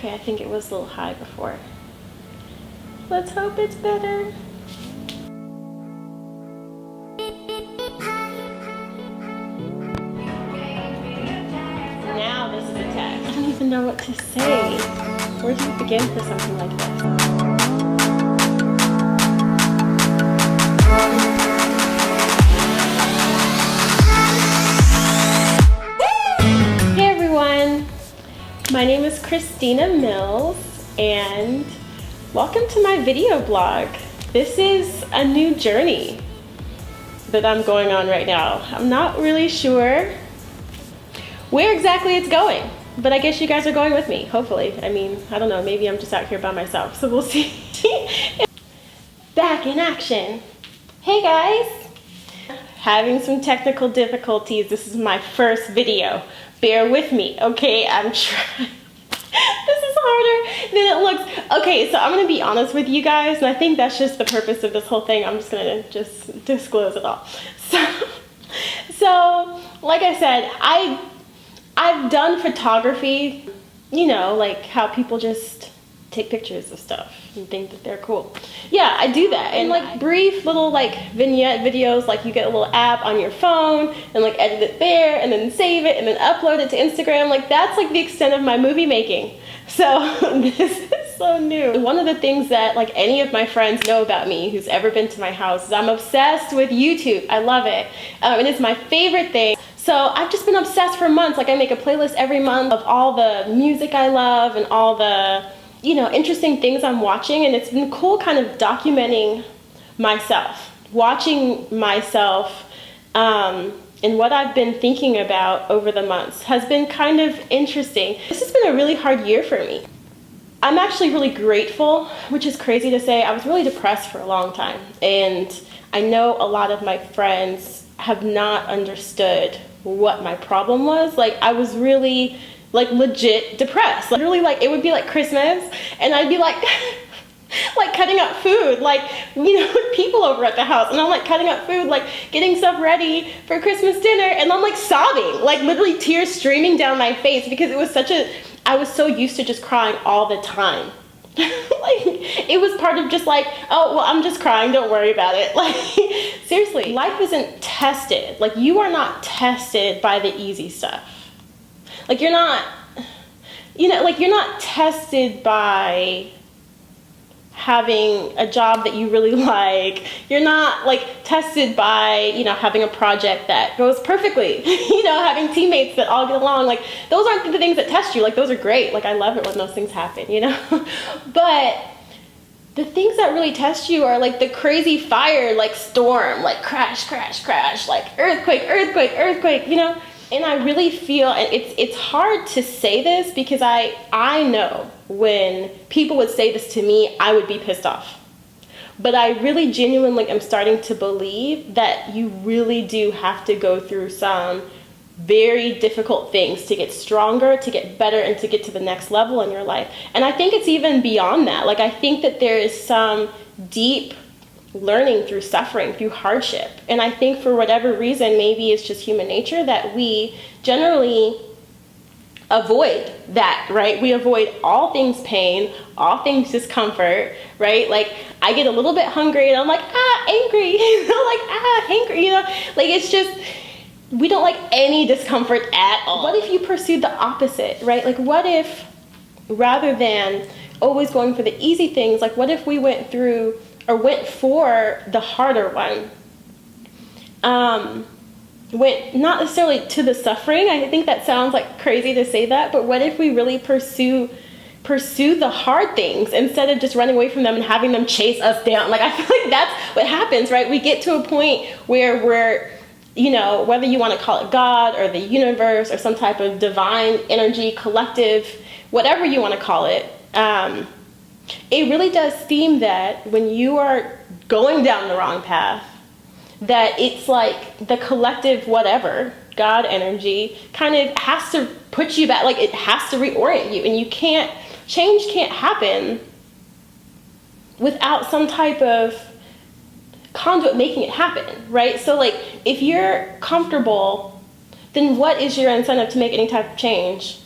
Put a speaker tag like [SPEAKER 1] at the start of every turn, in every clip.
[SPEAKER 1] Okay, I think it was a little high before. Let's hope it's better. Now this is a text. I don't even know what to say. Where do you begin for something like this? Hey everyone, my name is Christina Mills and welcome to my video blog. This is a new journey that I'm going on right now. I'm not really sure where exactly it's going, but I guess you guys are going with me, hopefully. I mean, I don't know, maybe I'm just out here by myself, so we'll see. Back in action. Hey guys! Having some technical difficulties. This is my first video. Bear with me, okay? I'm trying. This is harder than it looks. Okay, so I'm gonna be honest with you guys, and I think that's just the purpose of this whole thing. I'm just gonna disclose it all. So like I said, I've done photography, you know, like how people just take pictures of stuff and think that they're cool. Yeah, I do that. And like brief little like vignette videos, like you get a little app on your phone and like edit it there and then save it and then upload it to Instagram. Like that's like the extent of my movie making. So this is so new. One of the things that like any of my friends know about me who's ever been to my house is I'm obsessed with YouTube. I love it. And it's my favorite thing. So I've just been obsessed for months. Like I make a playlist every month of all the music I love and all the, you know, interesting things I'm watching. And it's been cool kind of documenting myself, watching myself, and what I've been thinking about over the months has been kind of interesting. This has been a really hard year for me. I'm actually really grateful, which is crazy to say. I was really depressed for a long time. And I know a lot of my friends have not understood what my problem was. Like I was really like legit depressed. Literally like it would be like Christmas and I'd be like like cutting up food, like, you know, with people over at the house, and I'm like cutting up food, like getting stuff ready for Christmas dinner, and I'm like sobbing, like literally tears streaming down my face because it was I was so used to just crying all the time. Like it was part of just like, oh well, I'm just crying, don't worry about it. Like seriously, life isn't tested. Like you are not tested by the easy stuff. Like you're not, you know, like you're not tested by having a job that you really like. You're not like tested by, you know, having a project that goes perfectly, you know, having teammates that all get along. Like those aren't the things that test you. Like those are great. Like I love it when those things happen, you know. But the things that really test you are like the crazy fire, like storm, like crash, crash, crash, like earthquake, earthquake, earthquake, you know. And I really feel, and it's hard to say this because I know when people would say this to me, I would be pissed off. But I really genuinely am starting to believe that you really do have to go through some very difficult things to get stronger, to get better, and to get to the next level in your life. And I think it's even beyond that. Like I think that there is some deep learning through suffering, through hardship. And I think for whatever reason, maybe it's just human nature that we generally avoid that, right? We avoid all things pain, all things discomfort, right? Like I get a little bit hungry and I'm like, angry, you know, like, hangry, you know, like it's just, we don't like any discomfort at all. What if you pursued the opposite, right? Like what if rather than always going for the easy things, like what if we went for the harder one? Went not necessarily to the suffering. I think that sounds like crazy to say that, but what if we really pursue the hard things instead of just running away from them and having them chase us down? Like I feel like that's what happens, right? We get to a point where we're, you know, whether you want to call it God or the universe or some type of divine energy, collective, whatever you want to call it, it really does seem that when you are going down the wrong path, that it's like the collective whatever, God energy, kind of has to put you back, like it has to reorient you, and change can't happen without some type of conduit making it happen, right? So like if you're comfortable, then what is your incentive to make any type of change?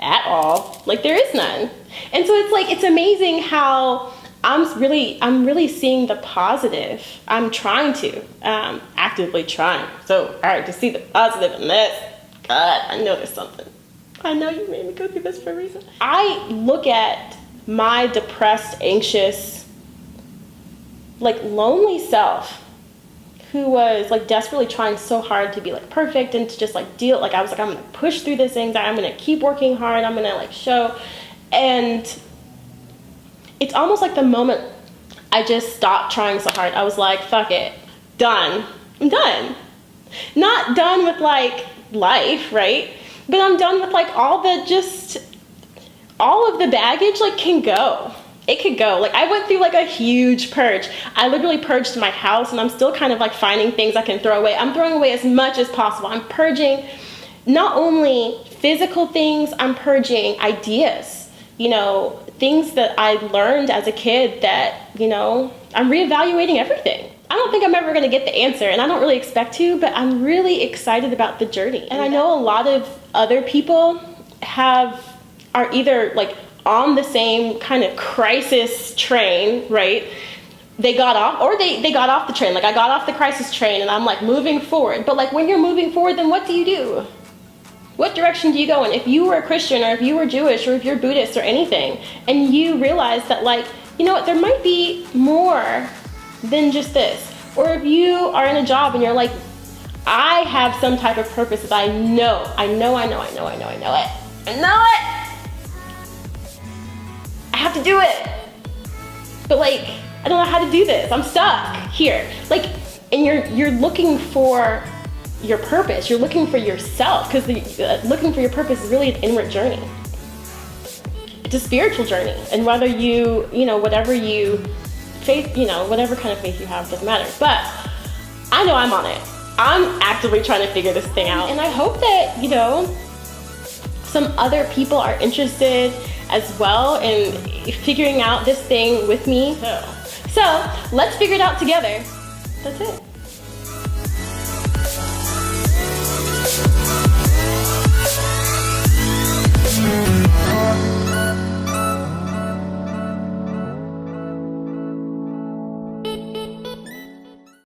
[SPEAKER 1] at all. Like, there is none. And so it's like, it's amazing how I'm really seeing the positive. I'm trying to, actively trying so hard to see the positive in this. God, I know there's something. I know you made me go through this for a reason. I look at my depressed, anxious, like lonely self, who was like desperately trying so hard to be like perfect and to just like deal, like I was like, I'm gonna push through this anxiety, I'm gonna keep working hard, I'm gonna like show. And it's almost like the moment I just stopped trying so hard, I was like, fuck it, done. I'm done. Not done with like life, right? But I'm done with like all of the baggage like can go. It could go. Like, I went through like a huge purge. I literally purged my house, and I'm still kind of like finding things I can throw away. I'm throwing away as much as possible. I'm purging not only physical things, I'm purging ideas, you know, things that I learned as a kid that, you know, I'm reevaluating everything. I don't think I'm ever going to get the answer, and I don't really expect to, but I'm really excited about the journey. And I know a lot of other people are either like on the same kind of crisis train, right? They got off, or they got off the train. Like, I got off the crisis train and I'm like moving forward. But like, when you're moving forward, then what do you do? What direction do you go in? If you were a Christian, or if you were Jewish, or if you're Buddhist or anything, and you realize that like, you know what, there might be more than just this. Or if you are in a job and you're like, I have some type of purpose that I know it. I know it. I have to do it. But like, I don't know how to do this. I'm stuck here. Like, and you're looking for your purpose. You're looking for yourself, because looking for your purpose is really an inward journey. It's a spiritual journey. And whether you know, whatever faith, you know, whatever kind of faith you have, doesn't matter. But I know I'm on it. I'm actively trying to figure this thing out. And I hope that, you know, some other people are interested as well in figuring out this thing with me. So let's figure it out together. That's it.